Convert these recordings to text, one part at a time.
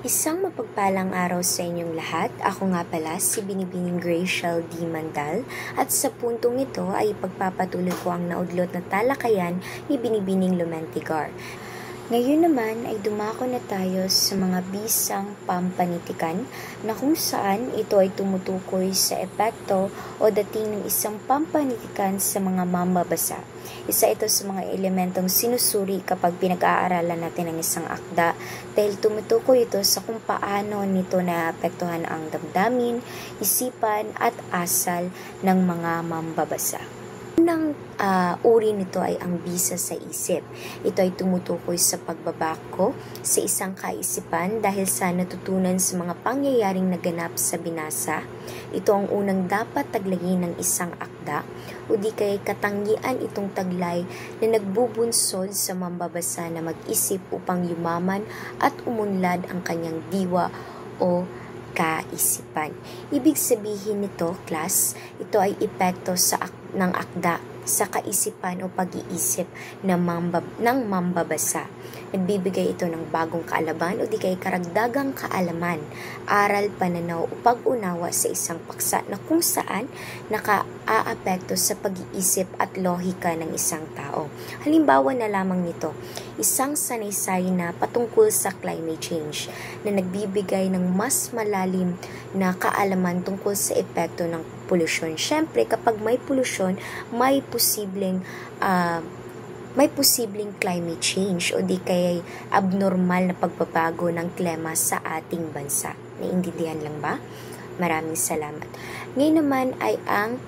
Isang mapagpalang araw sa inyong lahat. Ako nga pala si Binibining Gracial D. Mandal at sa puntong ito ay pagpapatuloy ko ang naudlot na talakayan ni Binibining Lumentigar. Ngayon naman ay dumako na tayo sa mga bisang pampanitikan na kung saan ito ay tumutukoy sa epekto o dating ng isang pampanitikan sa mga mambabasa. Isa ito sa mga elementong sinusuri kapag pinag-aaralan natin ang isang akda dahil tumutukoy ito sa kung paano nito naapektuhan ang damdamin, isipan at asal ng mga mambabasa. Unang uri nito ay ang bisa sa isip. Ito ay tumutukoy sa pagbabako sa isang kaisipan dahil sa natutunan sa mga pangyayaring naganap sa binasa. Ito ang unang dapat taglayin ng isang akda o di kaya katangian itong taglay na nagbubunsod sa mambabasa na mag-isip upang yumaman at umunlad ang kanyang diwa o kaisipan. Ibig sabihin nito, class, ito ay epekto ng akda sa kaisipan o pag-iisip ng mambabasa. Nagbibigay ito ng bagong kaalaman o di kaya karagdagang kaalaman, aral, pananaw o pag-unawa sa isang paksa na kung saan naka-aapekto sa pag-iisip at lohika ng isang tao. Halimbawa na lamang nito, isang sanaysay na patungkol sa climate change na nagbibigay ng mas malalim na kaalaman tungkol sa epekto ng polusyon. Siyempre, kapag may polusyon, may posibleng climate change o di kaya abnormal na pagbabago ng klima sa ating bansa. Naiintindihan lang ba? Maraming salamat. Ngayon naman ay ang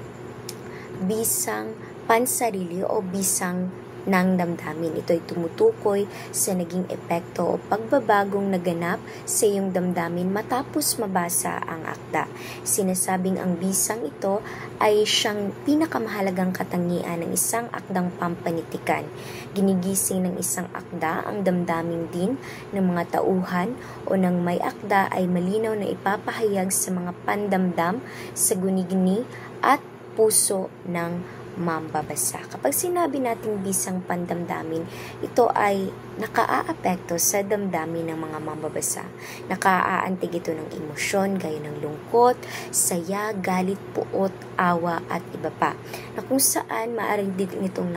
bisang pansarili o bisang ng damdamin. Ito ay tumutukoy sa naging epekto o pagbabagong naganap sa iyong damdamin matapos mabasa ang akda. Sinasabing ang bisang ito ay siyang pinakamahalagang katangian ng isang akdang pampanitikan. Ginigising ng isang akda ang damdamin din ng mga tauhan o ng may akda ay malinaw na ipapahayag sa mga pandamdam sa guni-guni at puso ng mambabasa. Kapag sinabi nating bisang pandamdamin, ito ay nakaaapekto sa damdamin ng mga mambabasa. Nakaaantig ito ng emosyon gaya ng lungkot, saya, galit, puot, awa at iba pa. Na kung saan maaaring din itong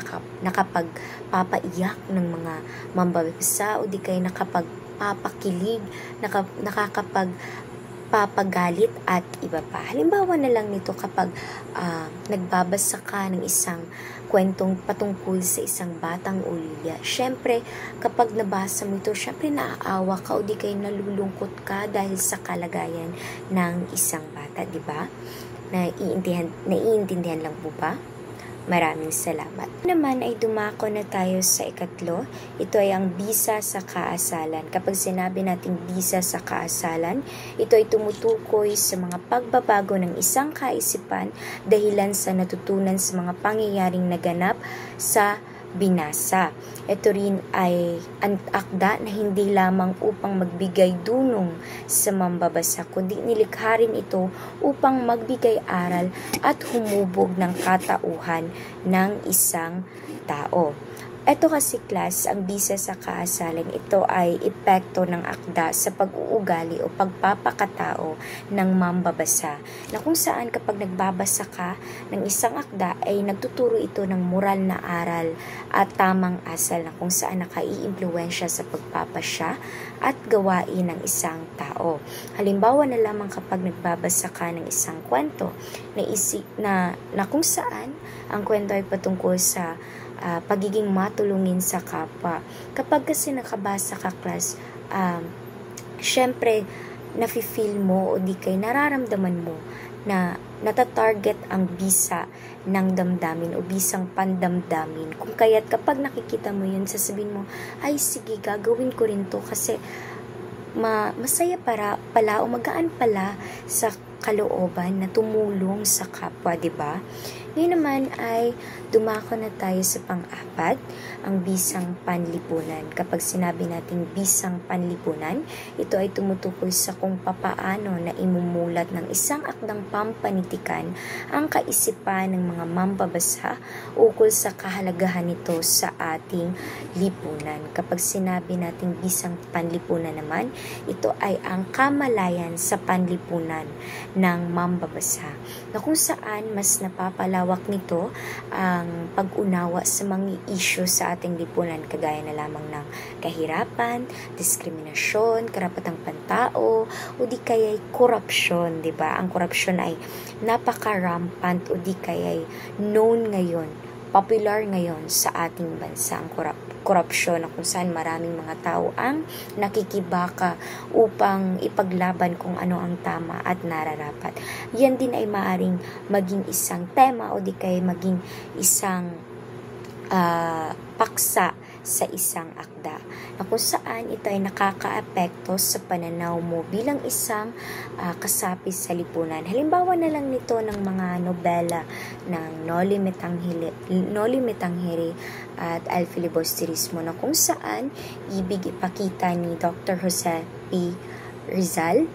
nakapagpapaiyak ng mga mambabasa o di kaya nakapagpapakilig, papagalit at iba pa. Halimbawa na lang nito kapag nagbabasa ka ng isang kwentong patungkol sa isang batang ulilya. Syempre, kapag nabasa mo ito, syempre naaawa ka o di kayo nalulungkot ka dahil sa kalagayan ng isang bata, di ba? Naiintindihan lang po ba? Maraming salamat. Naman ay dumako na tayo sa ikatlo. Ito ay ang bisa sa kaasalan. Kapag sinabi nating bisa sa kaasalan, ito ay tumutukoy sa mga pagbabago ng isang kaisipan dahilan sa natutunan sa mga pangyayaring naganap sa binasa. Ito rin ay ang akda na hindi lamang upang magbigay dunong sa mambabasa, kundi nilikha rin ito upang magbigay aral at humubog ng katauhan ng isang tao. Ito kasi class, ang bisa sa kaasalan, ito ay epekto ng akda sa pag-uugali o pagpapakatao ng mambabasa. Na kung saan kapag nagbabasa ka ng isang akda ay nagtuturo ito ng moral na aral at tamang asal na kung saan nakaiimpluwensya sa pagpapasya at gawain ng isang tao. Halimbawa na lamang kapag nagbabasa ka ng isang kwento na kung saan ang kwento ay patungkol sa pagiging matulungin sa kapwa. Kapag kasi nakabasa ka, class, syempre, nafe-feel mo o di kay nararamdaman mo na natatarget ang bisa ng damdamin o bisang pandamdamin. Kung kaya't kapag nakikita mo yun, sasabihin mo, ay sige, gagawin ko rin to kasi masaya pala o magaan pala sa kalooban na tumulong sa kapwa, di ba? Ngayon naman ay dumako na tayo sa pang-apat, ang bisang panlipunan. Kapag sinabi nating bisang panlipunan, ito ay tumutukoy sa kung papaano na imumulat ng isang akdang pampanitikan ang kaisipan ng mga mambabasa ukol sa kahalagahan nito sa ating lipunan. Kapag sinabi nating bisang panlipunan naman, ito ay ang kamalayan sa panlipunan ng mambabasa, na kung saan mas napapalawak nito ang pag-unawa sa mga issue sa ating lipunan, kagaya na lamang ng kahirapan, diskriminasyon, karapatang pantao, o di kaya'y korupsyon, di ba? Ang korupsyon ay napaka-rampant o di kaya'y known ngayon, popular ngayon sa ating bansa, ang korupsyon, na kung saan maraming mga tao ang nakikibaka upang ipaglaban kung ano ang tama at nararapat. Yan din ay maaring maging isang tema o di kaya maging isang paksa sa isang akda, na kung saan ito ay nakakaapekto sa pananaw mo bilang isang kasapi sa lipunan. Halimbawa na lang nito ng mga nobela ng Noli Me Tangere at Al Filibusterismo, na kung saan ibig ipakita ni Dr. Jose P. Rizal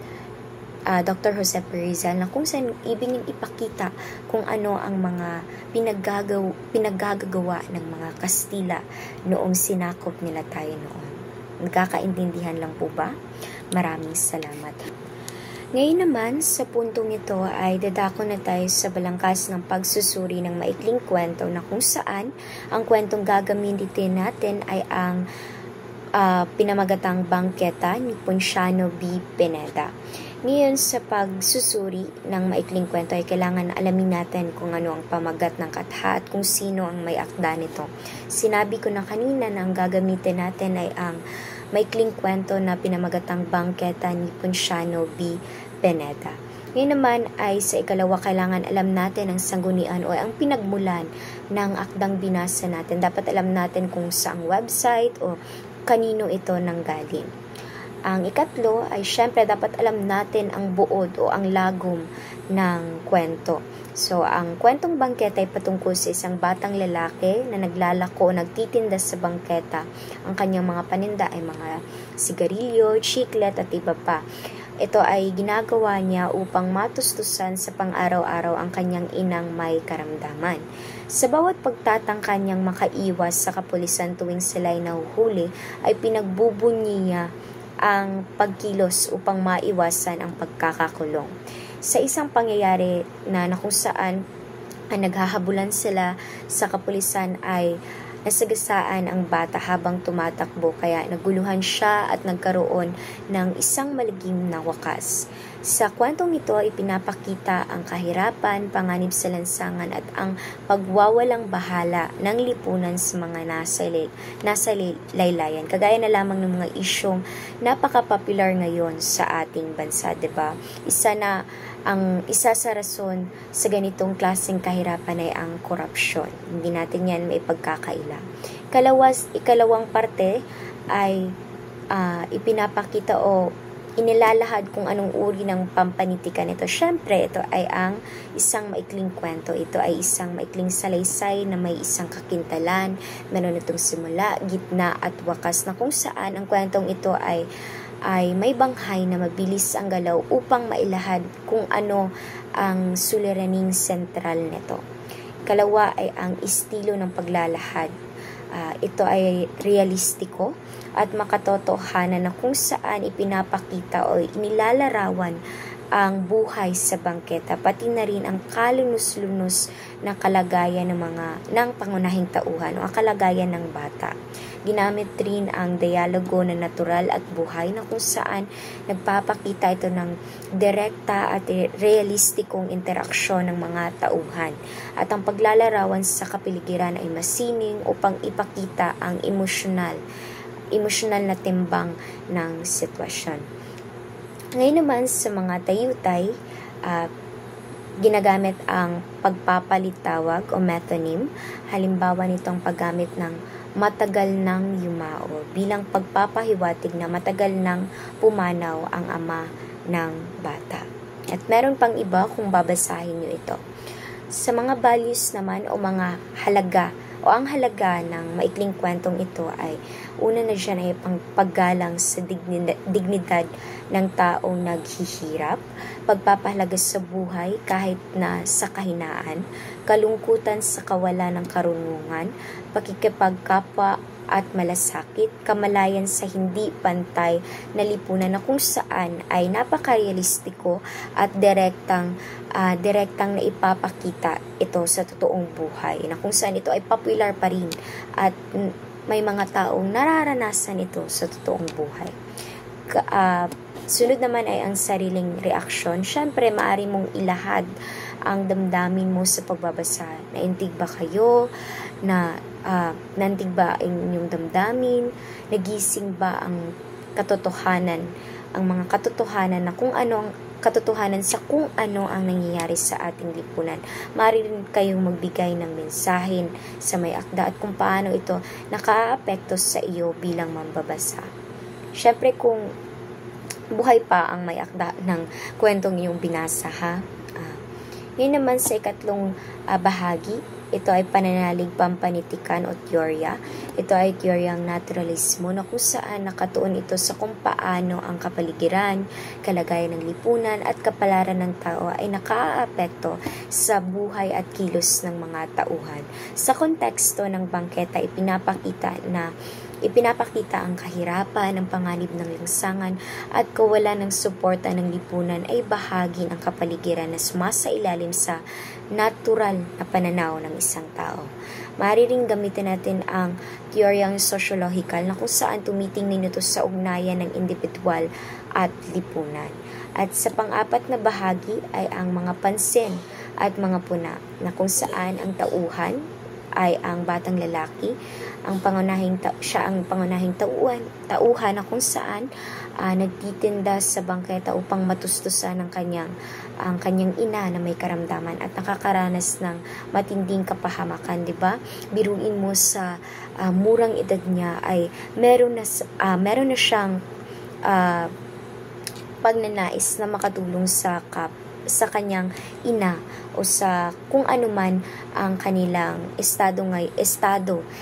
na kung saan ibig ipakita kung ano ang mga pinaggagawa ng mga Kastila noong sinakop nila tayo noon. Nagkakaintindihan lang po ba? Maraming salamat. Ngayon naman, sa puntong ito ay dadako na tayo sa balangkas ng pagsusuri ng maikling kwento, na kung saan ang kwentong gagamitin natin ay ang pinamagatang bangketa ni Ponciano B. Pineda. Ngayon, sa pagsusuri ng maikling kwento ay kailangan alamin natin kung ano ang pamagat ng katha at kung sino ang may akda nito. Sinabi ko na kanina na ang gagamitin natin ay ang maikling kwento na pinamagatang bangketa ni Ponciano B. Pineda. Ngayon naman ay sa ikalawa, kailangan alam natin ang sanggunian o ang pinagmulan ng akdang binasa natin. Dapat alam natin kung saang website o kanino ito nanggaling. Ang ikatlo ay syempre dapat alam natin ang buod o ang lagom ng kwento. So, ang kwentong bangketa ay patungkol sa isang batang lalaki na naglalako o nagtitinda sa bangketa. Ang kanyang mga paninda ay mga sigarilyo, chiclet at iba pa. Ito ay ginagawa niya upang matustusan sa pang-araw-araw ang kanyang inang may karamdaman. Sa bawat pagtatangka niyang makaiwas sa kapulisan tuwing sila'y nahuhuli, ay pinagbubunyi niya ang pagkilos upang maiwasan ang pagkakakulong. Sa isang pangyayari na kung saan naghahabulan sila sa kapulisan ay nasagasaan ang bata habang tumatakbo, kaya naguluhan siya at nagkaroon ng isang malagim na wakas. Sa kwentong ito ay pinapakita ang kahirapan, panganib sa lansangan at ang pagwawalang bahala ng lipunan sa mga nasa laylayan. Kagaya na lamang ng mga isyong napaka-popular ngayon sa ating bansa, 'di ba? Isa sa rason sa ganitong klaseng kahirapan ay ang korupsyon. Hindi natin yan may pagkakaila. Ikalawang parte ay ipinapakita o inilalahad kung anong uri ng pampanitikan ito. Siyempre, ito ay ang isang maikling kwento. Ito ay isang maikling salaysay na may isang kakintalan. Meron itong simula, gitna at wakas, na kung saan ang kwentong ito ay may banghay na mabilis ang galaw upang mailahad kung ano ang suliraning sentral nito. Kalawa ay ang estilo ng paglalahad. Ito ay realistiko at makatotohanan na kung saan ipinapakita o inilalarawan ang buhay sa bangketa, pati na rin ang kalunos-lunos na kalagayan ng pangunahing tauhan o ang kalagayan ng bata. Ginamit rin ang dialogo na natural at buhay, na kung saan nagpapakita ito ng direkta at realistikong interaksyon ng mga tauhan. At ang paglalarawan sa kapiligiran ay masining upang ipakita ang emosyonal na timbang ng sitwasyon. Ngayon naman sa mga tayutay, ginagamit ang pagpapalitawag o metonym. Halimbawa nitong paggamit ng matagal nang yumao bilang pagpapahiwatig na matagal nang pumanaw ang ama ng bata. At meron pang iba kung babasahin nyo ito. Sa mga values naman o mga halaga o ang halaga ng maikling kwentong ito ay una na dyan ay paggalang sa dignidad ng taong naghihirap, pagpapahalaga sa buhay kahit na sa kahinaan, kalungkutan sa kawalan ng karunungan, pakikipagkapwa at malasakit, kamalayan sa hindi pantay na lipunan na kung saan ay napaka-realistiko at direktang na ipapakita ito sa totoong buhay na kung saan ito ay popular pa rin at may mga taong nararanasan ito sa totoong buhay. Sunod naman ay ang sariling reaksyon. Siyempre, maaari mong ilahad ang damdamin mo sa pagbabasa. Naintig ba kayo? Nantig ba ang inyong damdamin? Nagising ba ang katotohanan? Ang mga katotohanan na kung ano ang katotohanan sa kung ano ang nangyayari sa ating lipunan. Maaari rin kayong magbigay ng mensahe sa may akda at kung paano ito nakaapekto sa iyo bilang mambabasa. Siyempre, kung buhay pa ang may akda ng kwentong iyong binasa, ha? Ngayon naman sa ikatlong bahagi, ito ay pananalig pampanitikan o teorya. Ito ay teoryang naturalismo na kung saan nakatuon ito sa kung paano ang kapaligiran, kalagayan ng lipunan at kapalaran ng tao ay nakaaapekto sa buhay at kilos ng mga tauhan. Sa konteksto ng bangketa, ipinapakita ang kahirapan, ang panganib ng langsangan at kawalan ng suporta ng lipunan ay bahagi ng kapaligiran na sumasailalim sa natural na pananaw ng isang tao. Maaari ring gamitin natin ang teoryang sosyologikal na kung saan tumitingin ito sa ugnayan ng individual at lipunan. At sa pang-apat na bahagi ay ang mga pansin at mga puna na kung saan ang tauhan ay ang batang lalaki, siya ang pangunahing tauhan na kung saan nagtitinda sa bangketa upang matustusan ang kanyang ina na may karamdaman at nakakaranas ng matinding kapahamakan, 'di ba? Biruin mo sa murang edad niya ay meron na siyang pagnanais na makatulong sa kanyang ina o sa kung ano man ang kanilang estado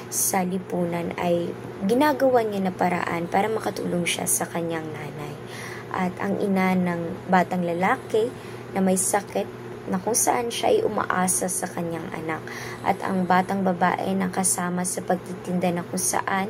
sa lipunan ay ginagawa niya na paraan para makatulong siya sa kanyang nanay. At ang ina ng batang lalaki na may sakit na kung saan siya ay umaasa sa kanyang anak. At ang batang babae na kasama sa pagtitinda na kung saan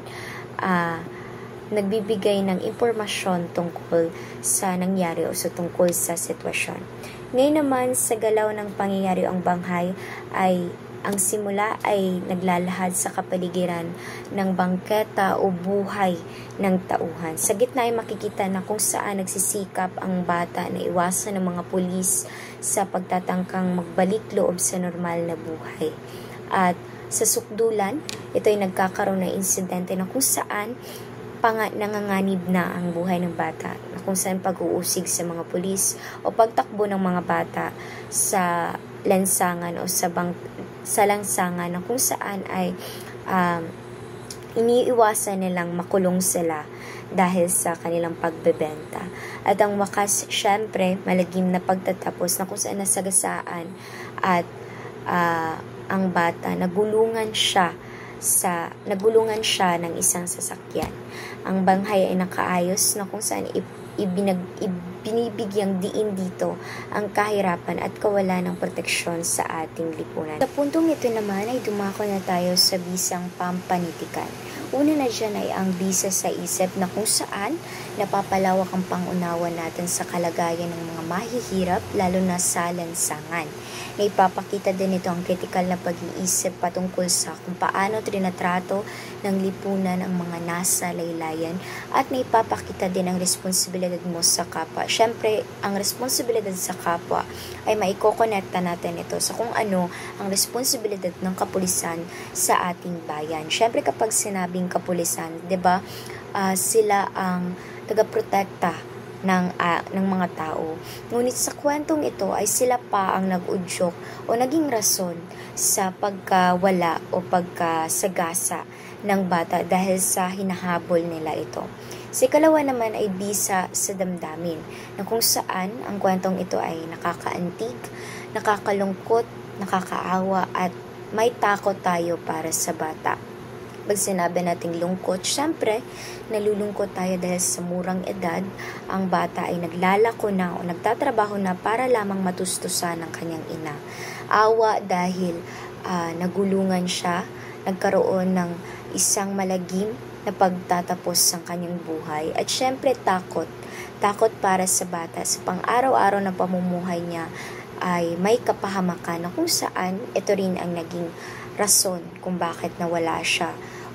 nagbibigay ng impormasyon tungkol sa nangyari o sa tungkol sa sitwasyon. Ngayon naman sa galaw ng pangyayari ang banghay ay ang simula ay naglalahad sa kapaligiran ng bangketa o buhay ng tauhan. Sa gitna ay makikita na kung saan nagsisikap ang bata na iwasan ng mga pulis sa pagtatangkang magbalik loob sa normal na buhay. At sa sukdulan, ito ay nagkakaroon ng insidente na kung saan nanganganib na ang buhay ng bata na kung saan pag-uusig sa mga pulis o pagtakbo ng mga bata sa lansangan o sa langsangan na kung saan ay iniiwasan nilang makulong sila dahil sa kanilang pagbebenta. At ang wakas, syempre, malagim na pagtatapos na kung saan nasagasaan at ang bata, nagulungan siya ng isang sasakyan. Ang banghay ay nakaayos na kung saan binibigyang diin dito ang kahirapan at kawalan ng proteksyon sa ating lipunan. Sa puntong ito naman ay dumako na tayo sa bisang pampanitikan. Una na dyan ay ang bisa sa isip na kung saan napapalawak ang pangunawa natin sa kalagayan ng mga mahihirap lalo na sa lansangan. Naipapakita din ito ang kritikal na pag-iisip patungkol sa kung paano trinatrato ng lipunan ang mga nasa laylayan at naipapakita din ang responsibilidad mo sa kapwa. Siyempre, ang responsibilidad sa kapwa ay maikokonekta natin ito sa kung ano ang responsibilidad ng kapulisan sa ating bayan. Siyempre, kapag sinabing kapulisan, 'di ba? Sila ang tagaprotekta ng mga tao. Ngunit sa kwentong ito ay sila pa ang nag-udyok o naging rason sa pagkawala o pagkasagasa ng bata dahil sa hinahabol nila ito. Si ikalawa naman ay bisa sa damdamin na kung saan ang kwentong ito ay nakakaantig, nakakalungkot nakakaawa at may takot tayo para sa bata. Pag sinabi nating lungkot, syempre, nalulungkot tayo dahil sa murang edad, ang bata ay naglalako na o nagtatrabaho na para lamang matustusan ng kanyang ina. Awa dahil nagulungan siya, nagkaroon ng isang malagim na pagtatapos ng kanyang buhay. At syempre, takot para sa bata sa pang-araw-araw na pamumuhay niya ay may kapahamakan na kung saan ito rin ang naging rason kung bakit nawala siya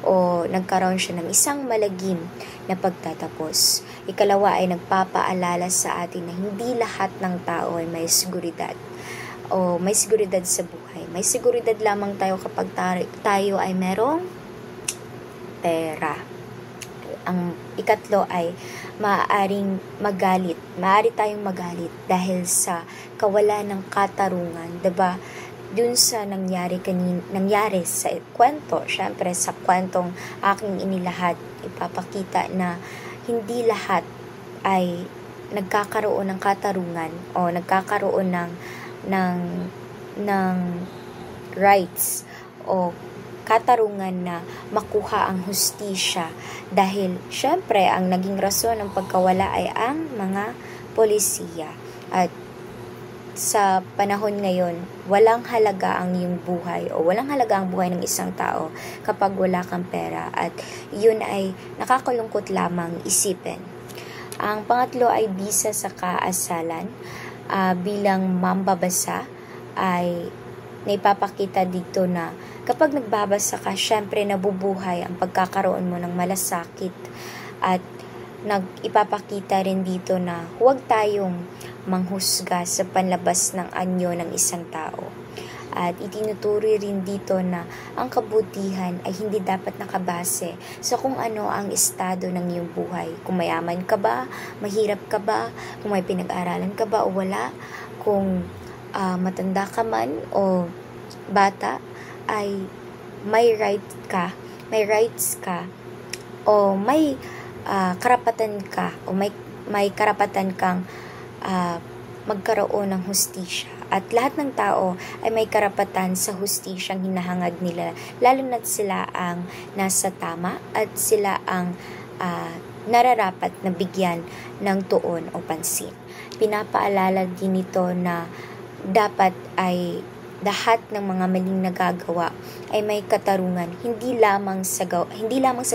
o nagkaroon siya ng isang malagim na pagtatapos. Ikalawa ay nagpapaalala sa atin na hindi lahat ng tao ay may seguridad o may seguridad sa buhay. May seguridad lamang tayo kapag tayo ay merong pera. Ang ikatlo ay maaari tayong magalit dahil sa kawalan ng katarungan, 'di ba? Dun sa nangyari sa kwento, syempre sa kwentong aking inilahad, ipapakita na hindi lahat ay nagkakaroon ng katarungan o nagkakaroon ng rights o katarungan na makuha ang hustisya dahil syempre ang naging rason ng pagkawala ay ang mga polisiya. At sa panahon ngayon, walang halaga ang iyong buhay o walang halaga ang buhay ng isang tao kapag wala kang pera, at yun ay nakakalungkot lamang isipin. Ang pangatlo ay bisa sa kaasalan. Bilang mambabasa ay naipapakita dito na kapag nagbabasa ka, syempre nabubuhay ang pagkakaroon mo ng malasakit, at ipapakita rin dito na huwag tayong manghusga sa panlabas ng anyo ng isang tao. At itinuturi rin dito na ang kabutihan ay hindi dapat nakabase sa kung ano ang estado ng iyong buhay. Kung mayaman ka ba, mahirap ka ba, kung may pinag-aralan ka ba o wala, kung matanda ka man o bata, ay may rights ka o may karapatan ka o may karapatan kang magkaroon ng hustisya. At lahat ng tao ay may karapatan sa hustisyang hinahangad nila, lalo na't sila ang nasa tama at sila ang nararapat na bigyan ng tuon o pansin. Pinapaalala din ito na dapat ay lahat ng mga maling nagagawa ay may katarungan, hindi lamang sa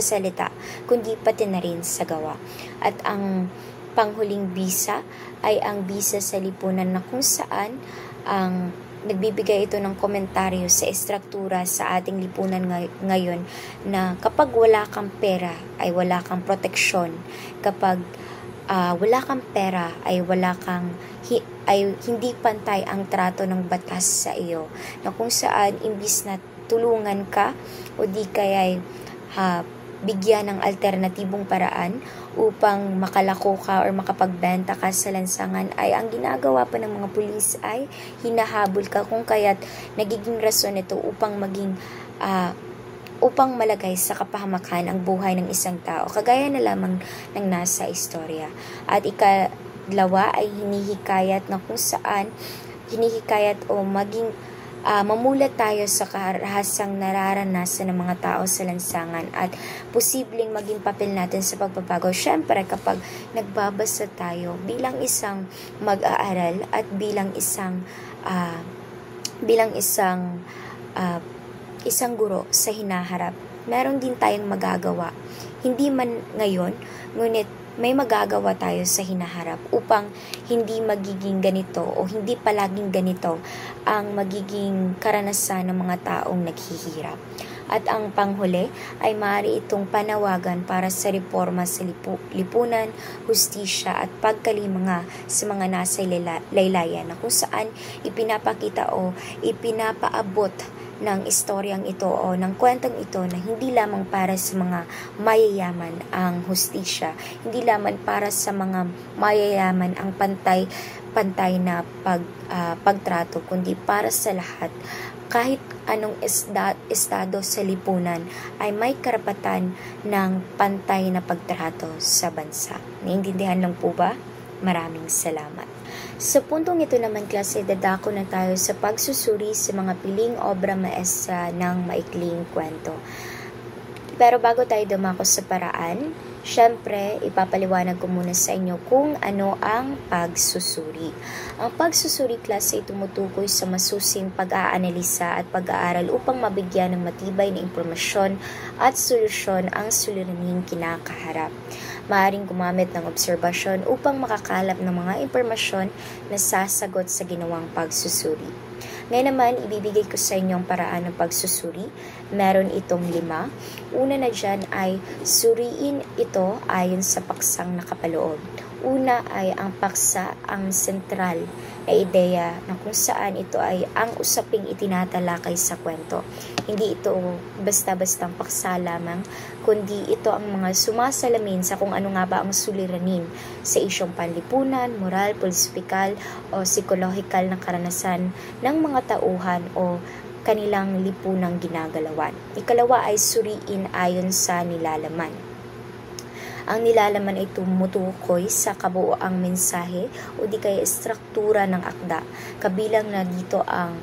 salita, kundi pati na rin sa gawa. At ang panghuling bisa ay ang bisa sa lipunan, na kung saan ang nagbibigay ito ng komentaryo sa estruktura sa ating lipunan ngayon, na kapag wala kang pera ay wala kang proteksyon, kapag wala kang pera ay ay hindi pantay ang trato ng batas sa iyo, na kung saan imbis na tulungan ka o di kaya bigyan ng alternatibong paraan upang makalako ka or makapagbenta ka sa lansangan, ay ang ginagawa pa ng mga pulis ay hinahabol ka, kung kaya't nagiging rason ito upang upang malagay sa kapahamakan ang buhay ng isang tao, kagaya na lamang ng nasa istorya. At ikalawa ay hinihikayat na kung saan o maging mamulat tayo sa karahasang nararanasan ng mga tao sa lansangan at posibleng maging papel natin sa pagbabago. Syempre, kapag nagbabasa tayo bilang isang mag-aaral at bilang isang guro sa hinaharap, meron din tayong magagawa. Hindi man ngayon, ngunit may magagawa tayo sa hinaharap upang hindi magiging ganito o hindi palaging ganito ang magiging karanasan ng mga taong naghihirap. At ang panghuli ay maaari itong panawagan para sa reforma sa lipunan, hustisya at pagkalinga sa mga nasa laylayan, na kung saan ipinapakita o ipinapaabot ng istoryang ito o ng kwentong ito na hindi lamang para sa mga mayayaman ang hustisya, hindi lamang para sa mga mayayaman ang pantay na pagtrato, kundi para sa lahat. Kahit anong estado sa lipunan ay may karapatan ng pantay na pagtrato sa bansa. Naiintindihan lang po ba? Maraming salamat. Sa puntong ito naman, klase, dadako na tayo sa pagsusuri sa mga piling obra maestra ng maikling kwento. Pero bago tayo dumako sa paraan, syempre, ipapaliwanag ko muna sa inyo kung ano ang pagsusuri. Ang pagsusuri, klase, ay tumutukoy sa masusing pag-aanalisa at pag-aaral upang mabigyan ng matibay na impormasyon at solusyon ang suliraning kinakaharap. Maaaring gumamit ng obserbasyon upang makakalap ng mga impormasyon na sasagot sa ginawang pagsusuri. Ngayon naman, ibibigay ko sa inyo ang paraan ng pagsusuri. Meron itong 5. Una na dyan ay suriin ito ayon sa paksang nakapaloob. Una ay ang paksa, ang sentral na ideya na kung saan ito ay ang usaping itinatalakay sa kwento. Hindi ito basta-bastang paksa lamang, kundi ito ang mga sumasalamin sa kung ano nga ba ang suliranin sa isyong panlipunan, moral, polisikal o psikolohikal na karanasan ng mga tauhan o kanilang lipunang ginagalawan. Ikalawa ay suriin ayon sa nilalaman. Ang nilalaman ay tumutukoy sa kabuoang mensahe o di kaya struktura ng akda. Kabilang na dito ang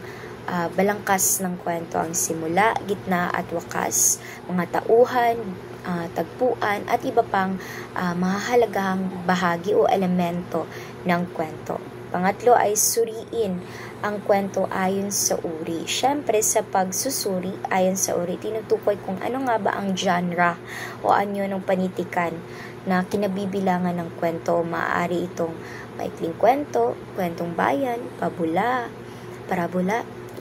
balangkas ng kwento, ang simula, gitna at wakas, mga tauhan, tagpuan at iba pang mahahalagang bahagi o elemento ng kwento. Pangatlo ay suriin ang kwento ayon sa uri. Siyempre, sa pagsusuri ayon sa uri, tinutukoy kung ano nga ba ang genre o anyo ng panitikan na kinabibilangan ng kwento. Maaari itong maikling kwento, kwentong bayan, parabola,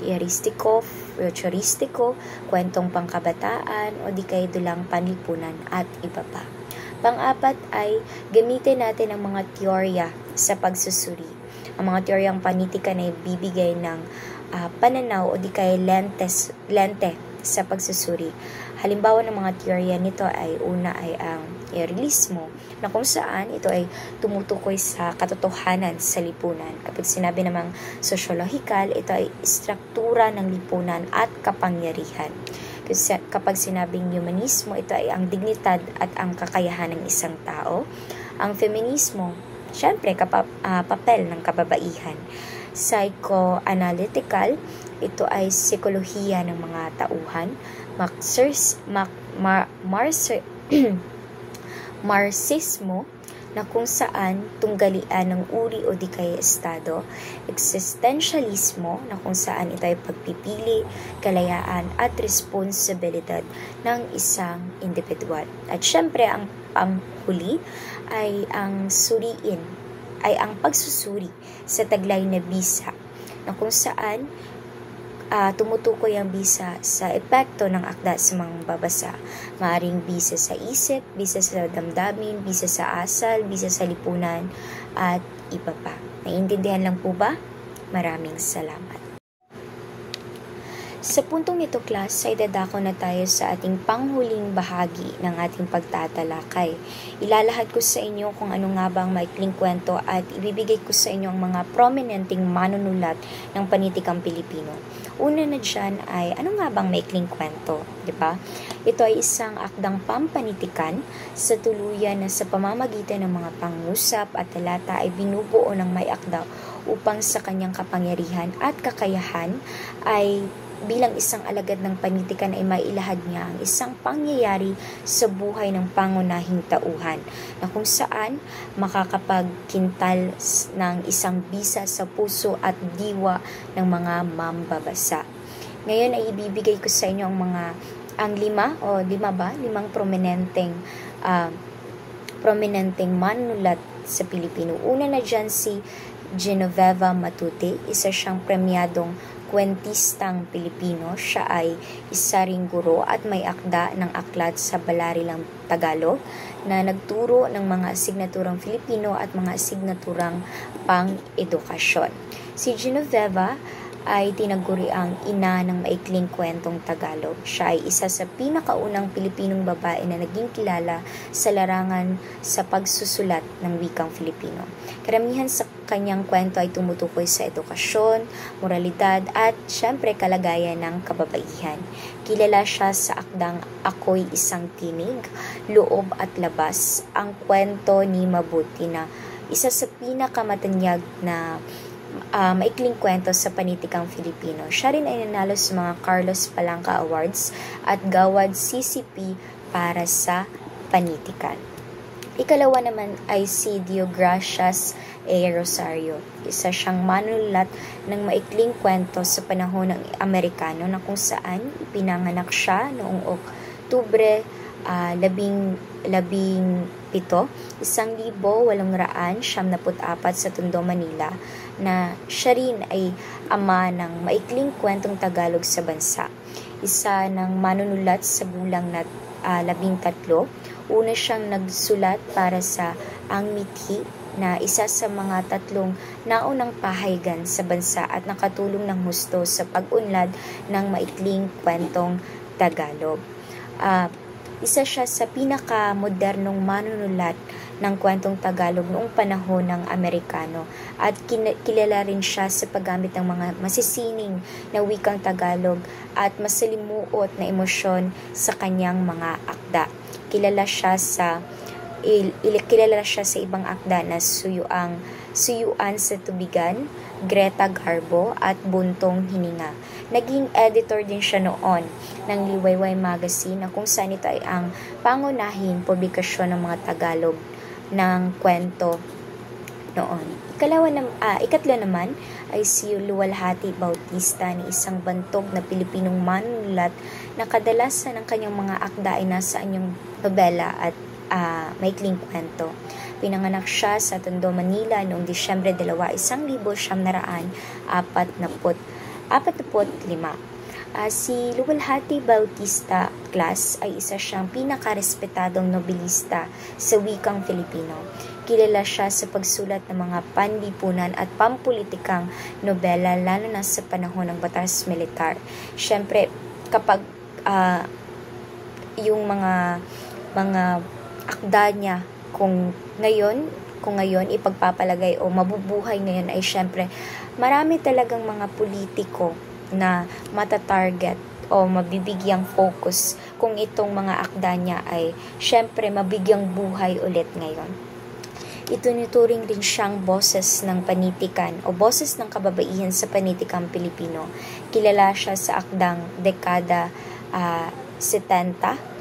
eristiko, futuristiko, kwentong pangkabataan o di kaya dulang panlipunan at iba pa. Pang-apat ay gamitin natin ang mga teorya sa pagsusuri. Ang mga teoryang panitikan ay bibigay ng pananaw o di kaya lente sa pagsusuri. Halimbawa ng mga teorya nito ay una ay ang realismo, na kung saan ito ay tumutukoy sa katotohanan sa lipunan. Kapag sinabi namang sosyologikal, ito ay struktura ng lipunan at kapangyarihan. Kapag sinabing humanismo, ito ay ang dignidad at ang kakayahan ng isang tao. Ang feminismo, syempre, papel ng kababaihan. Psychoanalytical, ito ay psikolohiya ng mga tauhan. Marxismo, na kung saan tunggalian ng uri o di kaya estado. Existentialismo, na kung saan ito ay pagpipili, kalayaan at responsibilidad ng isang individual. At syempre, ang panghuli ay ang pagsusuri sa taglay na bisa, na kung saan tumutukoy ang bisa sa epekto ng akda sa mga babasa. Maaring bisa sa isip, bisa sa damdamin, bisa sa asal, bisa sa lipunan, at iba pa. Naiintindihan lang po ba? Maraming salamat. Sa puntong ito, class, ay dadako na tayo sa ating panghuling bahagi ng ating pagtatalakay. Ilalahad ko sa inyo kung ano nga ba ang maikling kwento at ibibigay ko sa inyo ang mga prominenteng manunulat ng panitikang Pilipino. Una na dyan ay, ano nga bang maikling kwento? Diba? Ito ay isang akdang pampanitikan sa tuluyan na sa pamamagitan ng mga pangusap at talata ay binubuo ng may akda upang sa kanyang kapangyarihan at kakayahan ay bilang isang alagad ng panitikan ay mailahad niya ang isang pangyayari sa buhay ng pangunahing tauhan na kung saan makakapagkintal ng isang bisa sa puso at diwa ng mga mambabasa. Ngayon ay ibibigay ko sa inyo ang limang prominenteng manunulat sa Pilipino. Una na dyan si Genoveva Matute, isa siyang premyadong kwentistang Pilipino. Siya ay isa ring guro at may akda ng aklat sa Balarilang Tagalog na nagturo ng mga asignaturang Filipino at mga asignaturang pang-edukasyon. Si Genoveva ay tinaguri ang ina ng maikling kwentong Tagalog. Siya ay isa sa pinakaunang Pilipinong babae na naging kilala sa larangan sa pagsusulat ng wikang Filipino. Karamihan sa kanyang kwento ay tumutukoy sa edukasyon, moralidad at syempre kalagayan ng kababaihan. Kilala siya sa akdang Ako'y Isang Tinig, Loob at Labas, ang kwento ni mabuti na isa sa pinakamatanyag na maikling kwento sa panitikang Filipino. Siya rin ay nanalo sa mga Carlos Palanca Awards at Gawad CCP para sa panitikan. Ikalawa naman ay si Deogracias A. Rosario. Isa siyang manunulat ng maikling kwento sa panahon ng Amerikano na kung saan pinanganak siya noong Oktubre 17, 1874 sa Tondo, Manila, na siya rin ay ama ng maikling kwentong Tagalog sa bansa. Isa ng manunulat sa gulang na 13. Una siyang nagsulat para sa Ang Mithi na isa sa mga 3 naunang pahayagan sa bansa at nakatulong ng husto sa pag-unlad ng maikling kwentong Tagalog. Isa siya sa pinakamodernong manunulat ng kwentong Tagalog noong panahon ng Amerikano at kilala rin siya sa paggamit ng mga masisining na wikang Tagalog at masalimuot na emosyon sa kanyang mga akda. Kilala siya sa ibang akda na Suyuan sa Tubigan, Greta Garbo at Buntong Hininga. Naging editor din siya noon ng Liwayway Magazine na kung saan ito ay ang pangunahing publikasyon ng mga Tagalog ng kwento noon. Ikatlo naman ay si Luwalhati Bautista, ni isang bantog na Pilipinong manunulat na kadalasan ng kanyang mga akda ay nasa anyong nobela at maikling kwento. Pinanganak siya sa Tondo, Manila noong Disyembre 2, 1945. Si Luwalhati Bautista Class ay isa siyang pinakarespetadong nobelista sa wikang Filipino. Kilala siya sa pagsulat ng mga panlipunan at pampulitikang nobela lalo na sa panahon ng batas militar. Siyempre, kapag yung mga akda niya kung ngayon ipagpapalagay o mabubuhay ngayon ay siyempre marami talagang mga politiko na matatarget o mabibigyang focus kung itong mga akda niya ay siyempre mabigyang buhay ulit ngayon. Itunuturing rin siyang boses ng panitikan o boses ng kababaihan sa panitikang Pilipino. Kilala siya sa akdang dekada 70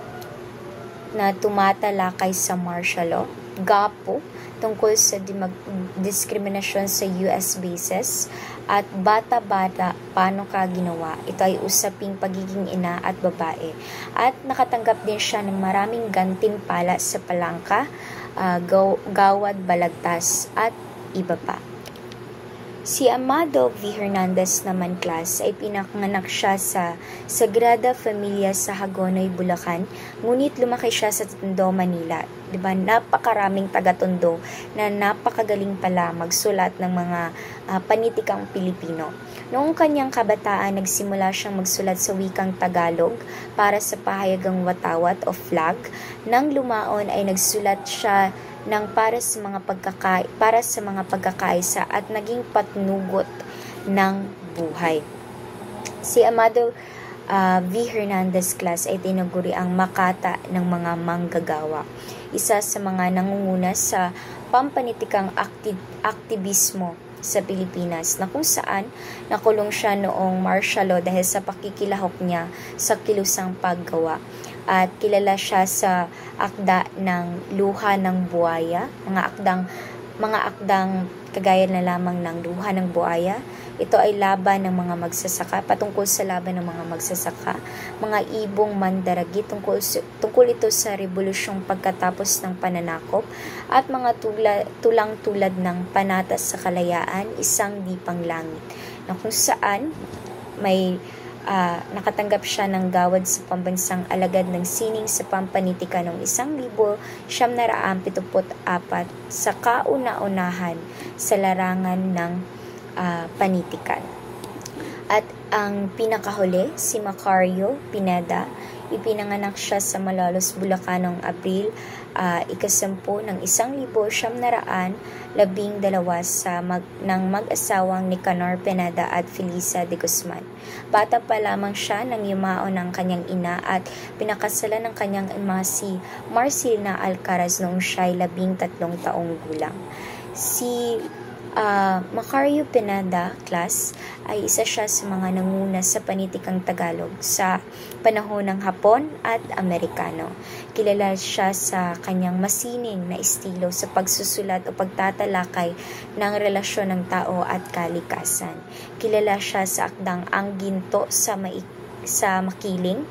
na tumatalakay sa martial law, GAPO, tungkol sa diskriminasyon sa US bases, at Bata-Bata, Paano Ka Ginawa. Ito ay usaping pagiging ina at babae. At nakatanggap din siya ng maraming gantimpala sa Palangka, Gawad Balagtas, at iba pa. Si Amado V. Hernandez naman Class ay pinanganak siya sa Sagrada Familia sa Hagonoy, Bulacan, ngunit lumaki siya sa Tondo, Manila. Diba? Napakaraming taga-Tondo na napakagaling pala magsulat ng mga panitikang Pilipino. Noong kanyang kabataan, nagsimula siyang magsulat sa wikang Tagalog para sa pahayagang Watawat o Flag. Nang lumaon ay nagsulat siya ng para sa mga pagkakaisa at naging patnugot ng buhay. Si Amado V. Hernandez Class ay tinaguri ang makata ng mga manggagawa. Isa sa mga nangunguna sa pampanitikang aktivismo sa Pilipinas na kung saan nakulong siya noong martial law dahil sa pakikilahok niya sa kilusang paggawa. At kilala siya sa akda ng Luha ng Buaya, mga akdang kagaya na lamang ng Luha ng Buaya. Ito ay laban ng mga magsasaka, patungkol sa laban ng mga magsasaka, mga ibong mandaragi, tungkol ito sa revolusyong pagkatapos ng pananakop, at mga tulang-tulad ng Panatas sa Kalayaan, Isang Dipang Langit, na kung saan may nakatanggap siya ng gawad sa pambansang alagad ng sining sa pampanitika noong 1974 sa kauna-unahan sa larangan ng panitikan. At ang pinakahuli, si Macario Pineda, ipinanganak siya sa Malolos, Bulacan noong Abril 10 ng 1912 ng mag-asawang Nicanor Pineda at Felisa de Guzman. Bata pa lamang siya nang yumao ng kanyang ina at pinakasalan ng kanyang ama si Marcelina Alcaraz noong siya'y 13 taong gulang. Si Macario Pineda class ay isa siya sa mga nanguna sa panitikang Tagalog sa panahon ng Hapon at Amerikano. Kilala siya sa kanyang masining na estilo sa pagsusulat o pagtatalakay ng relasyon ng tao at kalikasan. Kilala siya sa akdang Ang Ginto sa Makiling,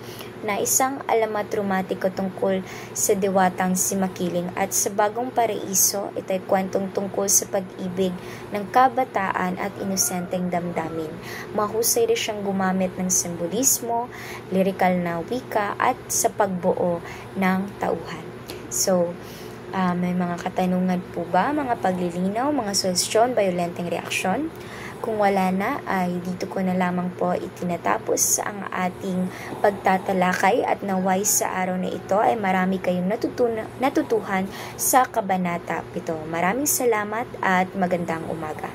na isang alamat romantiko tungkol sa diwatang si Makiling, at sa Bagong Paraiso, ito ay kwentong tungkol sa pag-ibig ng kabataan at inosenteng damdamin. Mahusay rin siyang gumamit ng simbolismo, lirikal na wika at sa pagbuo ng tauhan. So, may mga katanungan po ba, mga paglilinaw, mga suhestyon, violenteng reaksyon? Kung wala na, ay dito ko na lamang po itinatapos ang ating pagtatalakay, at naway sa araw na ito ay marami kayong natutuhan sa Kabanata 7. Maraming salamat at magandang umaga.